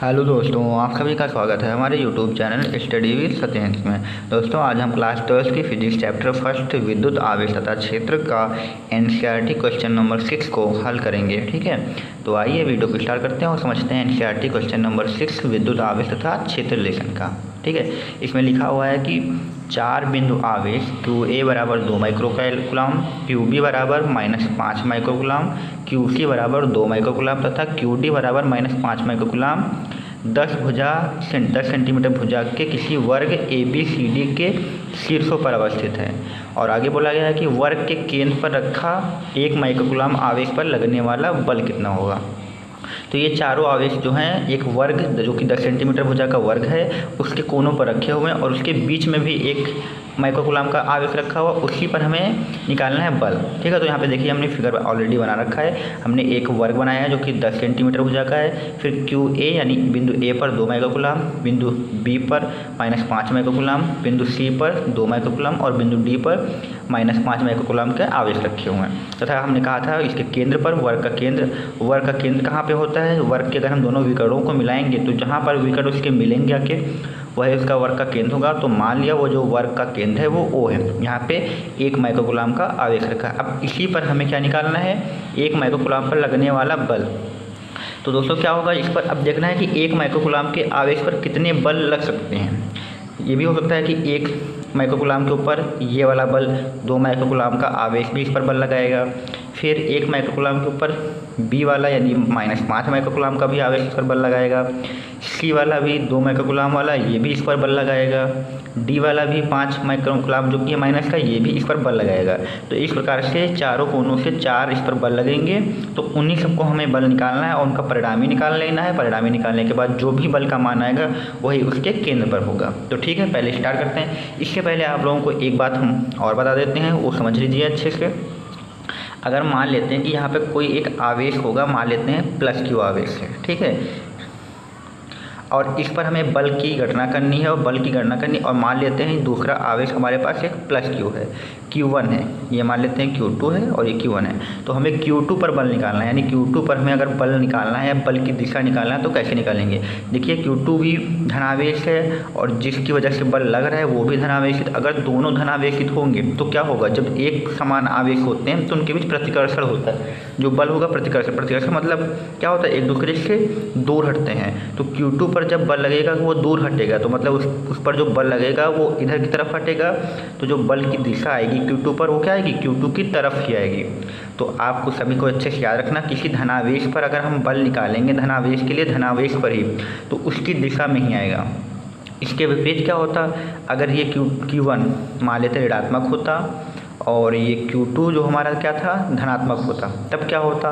Hello दोस्तों, आप सभी का स्वागत है हमारे YouTube channel study with Satyendra में। दोस्तों, आज हम क्लास 12 की फिजिक्स चैप्टर फर्स्ट विद्युत आवेश तथा क्षेत्र का एनसीईआरटी क्वेश्चन नंबर 6 को हल करेंगे। ठीक है, तो आइए वीडियो को स्टार्ट करते हैं और समझते हैं एनसीईआरटी क्वेश्चन नंबर 6 विद्युत आवेश तथा क्षेत्र रिलेशन का। ठीक है, इसमें लिखा हुआ है कि 4 बिंदु आवेश QA बराबर 2 माइक्रोकूलम, QB बराबर -5 माइक्रोकूलम, QC बराबर 2 माइक्रोकूलम तथा QD बराबर -5 माइक्रोकूलम 10 सेंटीमीटर भुजा के किसी वर्ग ABCD के शीर्षों पर अवस्थित है। और आगे बोला गया है कि वर्ग के केंद्र पर रखा 1 माइक्रोकूलम आवेश पर लगने वाला बल कितना होगा। तो ये चारों आवेश जो हैं एक वर्ग जो कि 10 सेंटीमीटर भुजा का वर्ग है उसके कोनों पर रखे हुए हैं और उसके बीच में भी 1 माइक्रोकूलम का आवेश रखा हुआ, उसी पर हमें निकालना है बल। ठीक है, तो यहाँ पे देखिए हमने फिगर ऑलरेडी बना रखा है। हमने एक वर्ग बनाया है जो कि 10 सेंटीमीटर भुजा का है। फिर QA यानी बिंदु A पर 2 माइक्रोकूलम, बिंदु B पर -5 माइक्रोकूलम, बिंदु C पर 2 माइक्रोकूलम और बिंदु D पर -5 माइक्रोकूलम के आवेश रखे हुए हैं। तथा हमने कहा था इसके केंद्र पर वर्ग का केंद्र कहाँ पे होता है। वर्ग के अगर हम दोनों विकर्णों को मिलाएंगे तो जहाँ पर विकर्ण उसके मिलेंगे आके वह उसका वर्ग का केंद्र होगा। तो मान लिया वो जो वर्ग का केंद्र है वो O है। यहाँ पे 1 माइक्रोकूलम का आवेश रखा है। अब इसी पर हमें क्या निकालना है, 1 माइक्रोकूलम पर लगने वाला बल। तो दोस्तों क्या होगा, इस पर अब देखना है कि 1 माइक्रोकूलम के आवेश पर कितने बल लग सकते हैं। ये भी हो सकता है कि 1 माइक्रोकूलम के ऊपर ये वाला बल 2 माइक्रोकूलम का आवेश भी इस पर बल लगाएगा। फिर 1 माइक्रोकूलम के ऊपर B वाला यानी -5 माइक्रोकूलम का भी आवेश इस पर बल लगाएगा। C वाला भी 2 माइक्रोकूलम वाला ये भी इस पर बल लगाएगा। D वाला भी 5 माइक्रोकूलम जो कि माइनस का ये भी इस पर बल लगाएगा। तो इस प्रकार से चारों कोनों से 4 इस पर बल लगेंगे। तो उन्हीं सबको हमें बल निकालना है और उनका परिणामी निकाल लेना है। परिणामी निकालने के बाद जो भी बल का मान आएगा वही उसके केंद्र पर होगा। तो ठीक है, पहले स्टार्ट करते हैं। इससे पहले आप लोगों को एक बात हम और बता देते हैं, वो समझ लीजिए अच्छे से। अगर मान लेते हैं कि यहाँ पे कोई एक आवेश होगा, मान लेते हैं +Q आवेश है। ठीक है, और इस पर हमें बल की गणना करनी है और मान लेते हैं दूसरा आवेश हमारे पास एक +Q है, Q1 है। ये मान लेते हैं Q2 है और ये Q1 है। तो हमें Q2 पर बल निकालना है, यानी Q2 पर हमें अगर बल निकालना है, बल की दिशा निकालना है तो कैसे निकालेंगे। देखिए Q2 भी धनावेश है और जिसकी वजह से बल लग रहा है वो भी धनावेशित। अगर दोनों धनावेशित होंगे तो क्या होगा, जब एक समान आवेश होते हैं तो उनके बीच प्रतिकर्षण होता है। जो बल होगा प्रतिकर्षण मतलब क्या होता है, एक दूसरे से दूर हटते हैं। तो Q2 पर जब बल लगेगा वो दूर हटेगा, तो मतलब उस पर जो बल लगेगा वो इधर की तरफ हटेगा। तो जो बल की दिशा आएगी Q2 पर वो क्या आएगी, Q2 की तरफ ही आएगी। तो आपको सभी को अच्छे से याद रखना, किसी धनावेश पर अगर हम बल निकालेंगे, धनावेश के लिए धनावेश पर ही, तो उसकी दिशा में ही आएगा। इसके विपरीत क्या होता, अगर ये Q1 मान लेते ऋणात्मक होता और ये Q2 जो हमारा क्या था धनात्मक होता, तब क्या होता,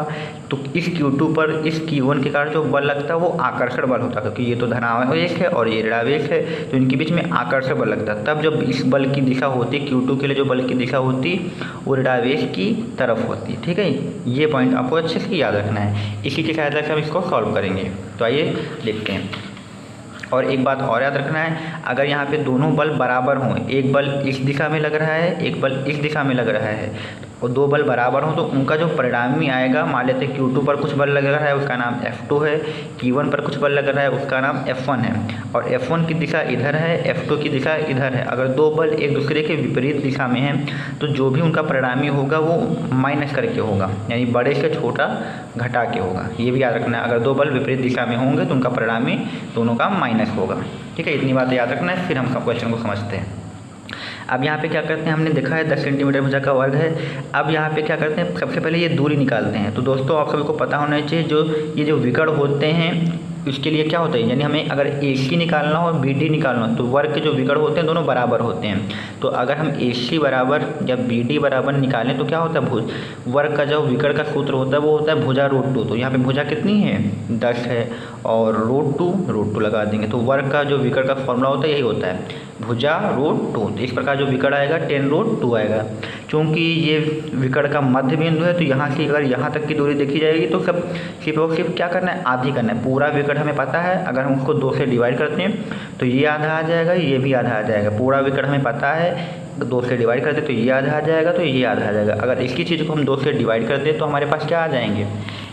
तो इस Q2 पर इस Q1 के कारण जो बल लगता है वो आकर्षण बल होता, क्योंकि ये तो धनावेश है और ये ऋणावेश है, तो इनके बीच में आकर्षण बल लगता। तब जब इस बल की दिशा होती Q2 के लिए जो बल की दिशा होती वो ऋणावेश की तरफ होती। ठीक है, ये पॉइंट आपको अच्छे से याद रखना है। इसी की सहायता से हम इसको सॉल्व करेंगे। तो आइए देखते हैं। और एक बात और याद रखना है, अगर यहाँ पे दोनों बल बराबर हों, एक बल इस दिशा में लग रहा है, एक बल इस दिशा में लग रहा है, और 2 बल बराबर हों तो उनका जो परिणामी आएगा, मान लेते हैं Q2 पर कुछ बल लग रहा है उसका नाम F2 है, Q1 पर कुछ बल लग रहा है उसका नाम F1 है, और F1 की दिशा इधर है, F2 की दिशा इधर है। अगर 2 बल एक दूसरे के विपरीत दिशा में हैं तो जो भी उनका परिणामी होगा वो माइनस करके होगा, यानी बड़े से छोटा घटा के होगा। ये भी याद रखना है, अगर 2 बल विपरीत दिशा में होंगे तो उनका परिणामी दोनों का माइनस होगा। ठीक है, इतनी बातें याद रखना है। फिर हम क्वेश्चन को समझते हैं। अब यहाँ पे क्या करते हैं, हमने देखा है 10 सेंटीमीटर भुजा का वर्ग है। अब यहाँ पे क्या करते हैं, सबसे पहले ये दूरी निकालते हैं। तो दोस्तों आप सभी को पता होना चाहिए ये जो विकर्ण होते हैं इसके लिए क्या होता है, यानी हमें अगर AC निकालना हो और BD निकालना हो तो वर्ग के जो विकर्ण होते हैं दोनों बराबर होते हैं। तो अगर हम AC बराबर या BD बराबर निकालें तो क्या होता है, वर्ग का जो विकर्ण का सूत्र होता है वो होता है भुजा √2। तो यहाँ पे भुजा कितनी है 10 है और √2 लगा देंगे। तो वर्ग का जो विकर्ण का फॉर्मूला होता है यही होता है भुजा √2। तो इस प्रकार जो विकर्ण आएगा 10√2 आएगा। क्योंकि ये विकर्ण का मध्य बिंदु है तो यहाँ से अगर यहाँ तक की दूरी देखी जाएगी तो सिर्फ क्या करना है, आधी करना है। पूरा विकर्ण हमें पता है, अगर हम उसको 2 से डिवाइड करते हैं तो ये आधा आ जाएगा, ये भी आधा आ जाएगा। पूरा विकर्ण हमें पता है 2 से डिवाइड करते तो ये आधा आ जाएगा, तो ये आधा आ जाएगा। अगर इसकी चीज़ को हम 2 से डिवाइड करते हैं तो हमारे पास क्या आ जाएंगे,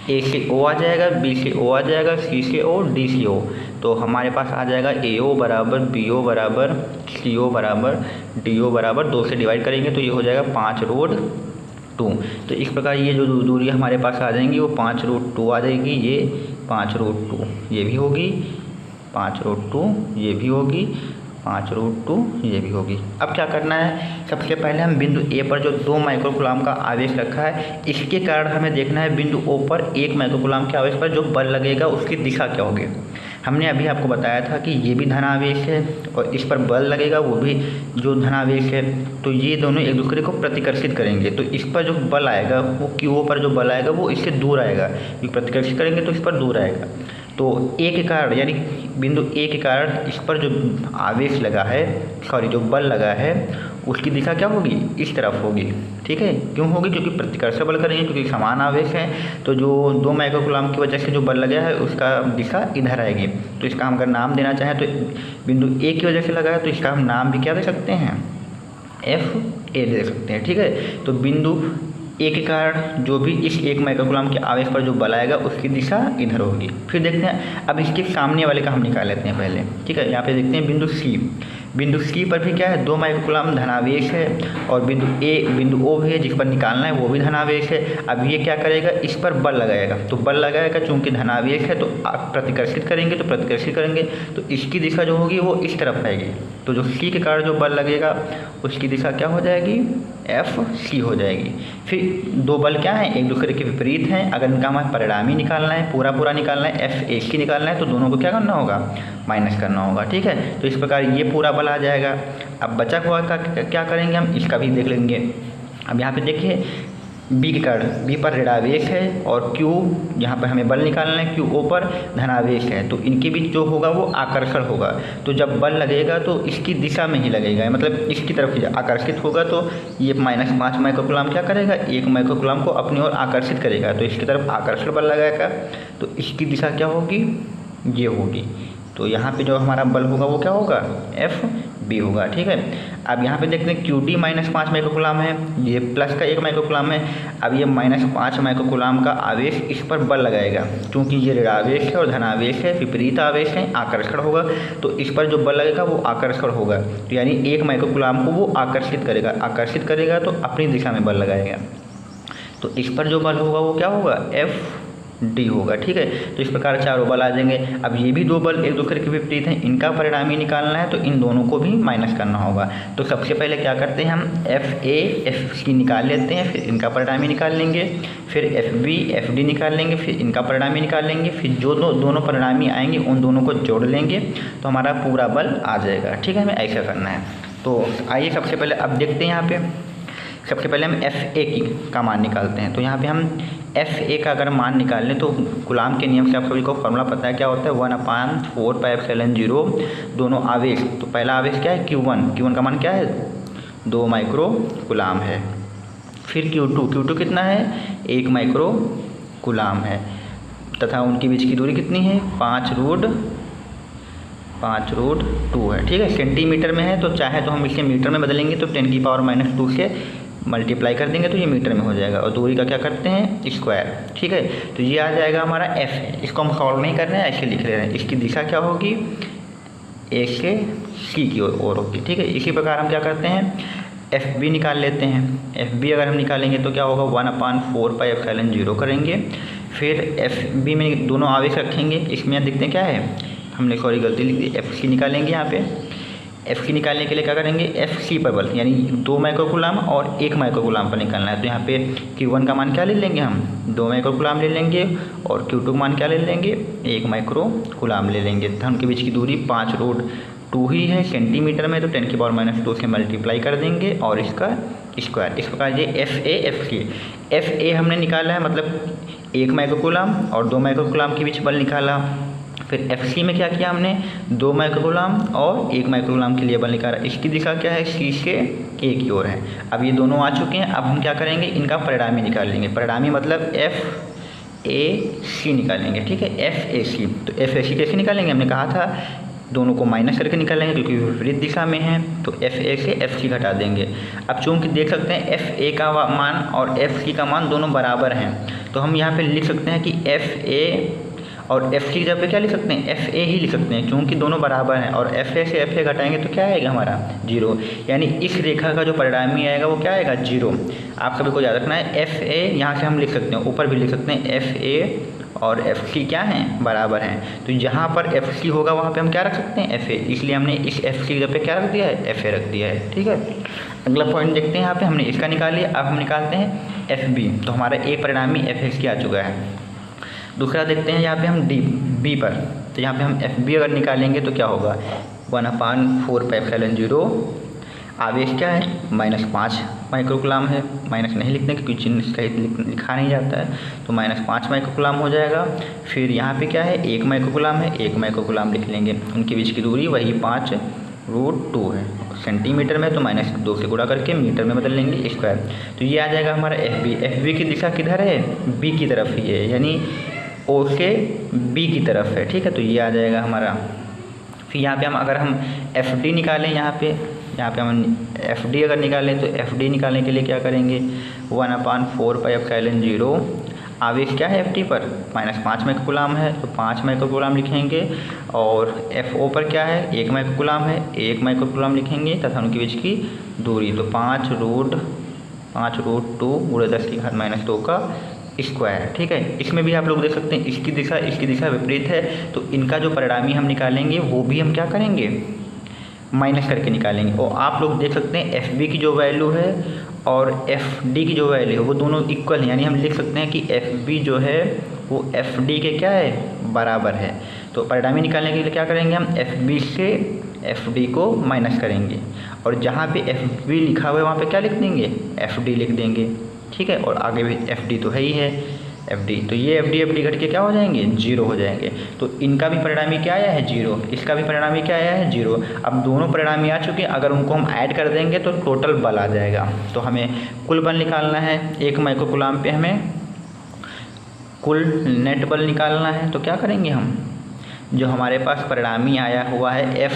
ए से ओ आ जाएगा, बी से ओ आ जाएगा, सी से ओ, डी से ओ। तो हमारे पास आ जाएगा ए ओ बराबर बी ओ बराबर सी ओ बराबर डी ओ बराबर 2 से डिवाइड करेंगे तो ये हो जाएगा 5√2। तो इस प्रकार ये जो दूरी हमारे पास आ जाएंगी वो 5√2 आ जाएगी, ये 5√2 ये भी होगी, 5√2 ये भी होगी, 5√2 ये भी होगी। अब क्या करना है, सबसे पहले हम बिंदु ए पर जो 2 माइक्रोकूलाम का आवेश रखा है इसके कारण हमें देखना है बिंदु ओ पर 1 माइक्रोकूलाम के आवेश पर जो बल लगेगा उसकी दिशा क्या होगी। हमने अभी आपको बताया था कि ये भी धनावेश है और इस पर बल लगेगा वो भी जो धनावेश है, तो ये दोनों एक दूसरे को प्रतिकर्षित करेंगे। तो इस पर जो बल आएगा वो क्यू ओ पर जो बल आएगा वो इससे दूर आएगा, क्योंकि प्रतिकर्षित करेंगे तो इस पर दूर आएगा। तो ए के कारण यानी बिंदु ए के कारण इस पर जो आवेश लगा है, जो बल लगा है उसकी दिशा क्या होगी, इस तरफ होगी। ठीक है, क्यों होगी, क्योंकि प्रतिकर्षण बल करेंगे, क्योंकि समान आवेश है तो जो 2 माइक्रोकूलाम की वजह से जो बल लगा है उसका दिशा इधर आएगी। तो इसका हम अगर नाम देना चाहें तो बिंदु ए की वजह से लगा है तो इसका हम नाम भी क्या दे सकते हैं, एफ ए दे सकते हैं। ठीक है, तो बिंदु ए के कारण जो भी इस 1 माइक्रोकूलाम के आवेश पर जो बल आएगा उसकी दिशा इधर होगी। फिर देखते हैं, अब इसके सामने वाले का हम निकाल लेते हैं पहले। ठीक है, यहाँ पे देखते हैं बिंदु सी पर भी क्या है, 2 माइक्रोकूलाम धनावेश है और बिंदु ओ भी है जिस पर निकालना है वो भी धनावेश है। अब ये क्या करेगा, इस पर बल लगाएगा, तो बल लगाएगा चूंकि धनावेश है तो आप प्रतिकर्षित करेंगे तो इसकी दिशा जो होगी वो इस तरफ आएगी। तो जो सी के कारण जो बल लगेगा उसकी दिशा क्या हो जाएगी, एफ सी हो जाएगी। फिर 2 बल क्या हैं, एक दूसरे के विपरीत हैं। अगर इनका हमें परिणामी निकालना है, पूरा निकालना है, एफ ए सी निकालना है तो दोनों को क्या करना होगा, माइनस करना होगा। ठीक है, तो इस प्रकार ये पूरा बल आ जाएगा। अब बचा हुआ का क्या करेंगे, हम इसका भी देख लेंगे। अब यहाँ पे देखिए बी के कारण, बी पर ऋणावेश है और क्यू यहाँ पर हमें बल निकालना है, क्यू ओ पर धनावेश है, तो इनके बीच जो होगा वो आकर्षण होगा। तो जब बल लगेगा तो इसकी दिशा में ही लगेगा, मतलब इसकी तरफ ही आकर्षित होगा। तो ये -5 माइक्रोकूलाम क्या करेगा, 1 माइक्रोकूलाम को अपनी ओर आकर्षित करेगा, तो इसकी तरफ आकर्षण बल लगाएगा तो इसकी दिशा क्या होगी, ये होगी। तो यहाँ पे जो हमारा बल होगा वो क्या होगा, एफ बी होगा। ठीक है, अब यहाँ पे देखते हैं क्यू डी -5 माइक्रोकूलाम है, ये प्लस का 1 माइक्रोकूलाम है। अब ये -5 माइक्रोकूलाम का आवेश इस पर बल लगाएगा, क्योंकि ये ऋणावेश है और धनावेश है, विपरीत आवेश है, आकर्षण होगा, तो इस पर जो बल लगेगा वो आकर्षण होगा। तो यानी 1 माइक्रोकूलाम को वो आकर्षित करेगा तो अपनी दिशा में बल लगाएगा। तो इस पर जो बल होगा वो क्या होगा, एफ डी होगा। ठीक है, तो इस प्रकार चारों बल आ जाएंगे। अब ये भी 2 बल एक दूसरे के विपरीत हैं, इनका परिणामी निकालना है तो इन दोनों को भी माइनस करना होगा। तो सबसे पहले क्या करते हैं, हम एफ ए एफ सी निकाल लेते हैं, फिर इनका परिणामी निकाल लेंगे, फिर एफ बी एफ डी निकाल लेंगे, फिर इनका परिणामी निकाल लेंगे, फिर जो दोनों परिणामी आएंगे उन दोनों को जोड़ लेंगे तो हमारा पूरा बल आ जाएगा। ठीक है, हमें ऐसा करना है। तो आइए सबसे पहले अब देखते हैं, यहाँ पे सबसे पहले हम एफ ए का मान निकालते हैं। तो यहाँ पे हम एफ ए का अगर मान निकाल लें तो कूलाम के नियम से आप सभी को फॉर्मूला पता है क्या होता है, 1/4πε0 दोनों आवेश। तो पहला आवेश क्या है, Q1 का मान क्या है, 2 माइक्रोकूलाम है। फिर Q2 कितना है, 1 माइक्रोकूलाम है, तथा उनके बीच की दूरी कितनी है, 5√2 है। ठीक है, सेंटीमीटर में है तो चाहे तो हम इसे मीटर में बदलेंगे तो 10⁻² से मल्टीप्लाई कर देंगे तो ये मीटर में हो जाएगा, और दूरी का क्या करते हैं, स्क्वायर। ठीक है, तो ये आ जाएगा हमारा एफ है। इसको हम सॉल्व नहीं कर रहे हैं, ऐसे लिख रहे हैं। इसकी दिशा क्या होगी, ए से सी की ओर होगी। ठीक है, इसी प्रकार हम क्या करते हैं, एफ बी निकाल लेते हैं। एफ बी अगर हम निकालेंगे तो क्या होगा, 1/4πε0 करेंगे। फिर एफ बी में दोनों आवेश रखेंगे, इसमें देखते हैं क्या है, हमने गलती लिख दी, एफ सी निकालेंगे। यहाँ पे एफ सी निकालने के लिए क्या करेंगे, एफ सी पर बल यानी 2 माइक्रोकूलाम और 1 माइक्रोकूलाम पर निकालना है। तो यहाँ पे Q1 का मान क्या ले लेंगे, हम 2 माइक्रोकूलाम ले लेंगे, और Q2 का मान क्या ले लेंगे, 1 माइक्रोकूलाम ले लेंगे। तथा उनके बीच की दूरी 5√2 ही है, सेंटीमीटर में तो 10⁻² से मल्टीप्लाई कर देंगे और इसका स्क्वायर। इस प्रकार ये एफ ए हमने निकाला है, मतलब 1 माइक्रोकूलाम और 2 माइक्रोकूलाम के बीच बल निकाला। फिर एफ सी में क्या किया हमने, 2 माइक्रोकूलाम और 1 माइक्रोकूलाम के लिए बल निकाला। इसकी दिशा क्या है, सी से ए की ओर है। अब ये दोनों आ चुके हैं, अब हम क्या करेंगे, इनका परिणामी निकाल लेंगे। परिणामी मतलब एफ ए सी निकालेंगे। ठीक है, एफ ए सी। तो एफ ए सी कैसे निकालेंगे, हमने कहा था दोनों को माइनस करके निकालेंगे क्योंकि विपरीत दिशा में है, तो एफ ए से एफ सी घटा देंगे। अब चूंकि देख सकते हैं एफ ए का मान और एफ सी का मान दोनों बराबर हैं, तो हम यहाँ पे लिख सकते हैं कि एफ ए और एफ की जगह पे क्या लिख सकते हैं, एफ ए ही लिख सकते हैं, क्योंकि दोनों बराबर हैं। और एफ ए से एफ ए घटाएंगे तो क्या आएगा हमारा 0, यानी इस रेखा का जो परिणामी आएगा वो क्या आएगा 0। आप सभी को याद रखना है एफ ए यहाँ से हम लिख सकते हैं, ऊपर भी लिख सकते हैं एफ ए और एफ सी क्या हैं, बराबर हैं। तो जहाँ पर एफ सी होगा वहाँ पे हम क्या रख सकते हैं, एफ ए, इसलिए हमने इस एफ सी की जगह पे क्या रख दिया है, एफ ए रख दिया है। ठीक है, अगला पॉइंट देखते हैं। यहाँ पे हमने इसका निकाल लिया, अब हम निकालते हैं एफ बी। तो हमारा एक परिणामी एफ एक्स की आ चुका है। दूसरा देखते हैं यहाँ पे हम डी बी पर, तो यहाँ पे हम एफ बी अगर निकालेंगे तो क्या होगा 1/4πε0। आवेश क्या है -5 माइक्रोकुलाम है, माइनस नहीं लिखने क्योंकि चिन्ह सहित लिखा नहीं जाता है, तो -5 माइक्रोकुलाम हो जाएगा। फिर यहाँ पे क्या है 1 माइक्रोकुलाम है, 1 माइक्रोकुलाम लिख लेंगे। उनके बीच की दूरी वही 5√2 है, सेंटीमीटर में तो -2 से गुणा करके मीटर में बदल लेंगे स्क्वायर। तो ये आ जाएगा हमारा एफ बी। एफ बी की दिशा किधर है, बी की तरफ ही है, यानी ओ से बी की तरफ है। ठीक है, तो ये आ जाएगा हमारा। फिर यहाँ पे हम अगर हम एफ डी निकालें, यहाँ पे हम एफ डी अगर निकालें तो एफ डी निकालने के लिए क्या करेंगे 1/4πε0। आवेश क्या है एफ डी पर -5 माइक्रोकुलाम है, तो 5 माइक्रोकुलाम लिखेंगे। और एफ ओ पर क्या है 1 माइक्रोकुलाम है, 1 माइक्रोकुलाम लिखेंगे तथा उनके बीच की दूरी, तो 5√2 × 10⁻² का स्क्वायर। ठीक है, इसमें भी आप लोग देख सकते हैं इसकी दिशा विपरीत है, तो इनका जो परिणामी हम निकालेंगे वो भी हम क्या करेंगे माइनस करके निकालेंगे। और आप लोग देख सकते हैं एफ बी की जो वैल्यू है और एफ डी की जो वैल्यू है वो दोनों इक्वल हैं, यानी हम लिख सकते हैं कि एफ बी जो है वो एफ डी के क्या है बराबर है। तो परिणामी निकालने के लिए क्या करेंगे हम एफ बी से एफ डी को माइनस करेंगे, और जहाँ पे एफ बी लिखा हुआ है वहाँ पे क्या लिख देंगे एफ डी लिख देंगे। ठीक है, और आगे भी एफ डी तो है ही है एफ डी, तो ये एफ डी घट के क्या हो जाएंगे 0 हो जाएंगे। तो इनका भी परिणामी क्या आया है 0, इसका भी परिणामी क्या आया है 0। अब दोनों परिणामी आ चुके हैं, अगर उनको हम ऐड कर देंगे तो टोटल बल आ जाएगा। तो हमें कुल बल निकालना है, 1 माइक्रोकुलाम पे हमें कुल नेट बल निकालना है। तो क्या करेंगे हम, जो हमारे पास परिणामी आया हुआ है एफ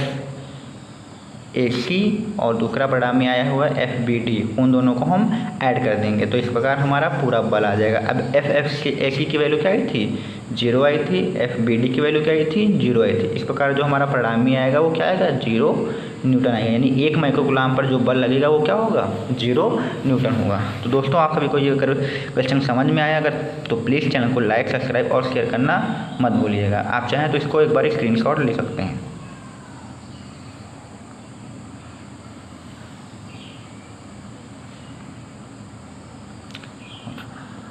ए सी और दूसरा परिणामी आया हुआ है एफ बी डी, उन दोनों को हम ऐड कर देंगे, तो इस प्रकार हमारा पूरा बल आ जाएगा। अब एफ ए सी की वैल्यू क्या आई थी 0 आई थी, एफ बी डी की वैल्यू क्या आई थी 0 आई थी। इस प्रकार जो हमारा परिणामी आएगा वो क्या आएगा 0 न्यूटन आएगा, यानी 1 माइक्रोकुलाम पर जो बल लगेगा वो क्या होगा 0 न्यूटन होगा। तो दोस्तों आप सभी को ये क्वेश्चन समझ में आया अगर तो प्लीज़ चैनल को लाइक, सब्सक्राइब और शेयर करना मत भूलिएगा। आप चाहें तो इसको एक बार स्क्रीनशॉट ले सकते हैं।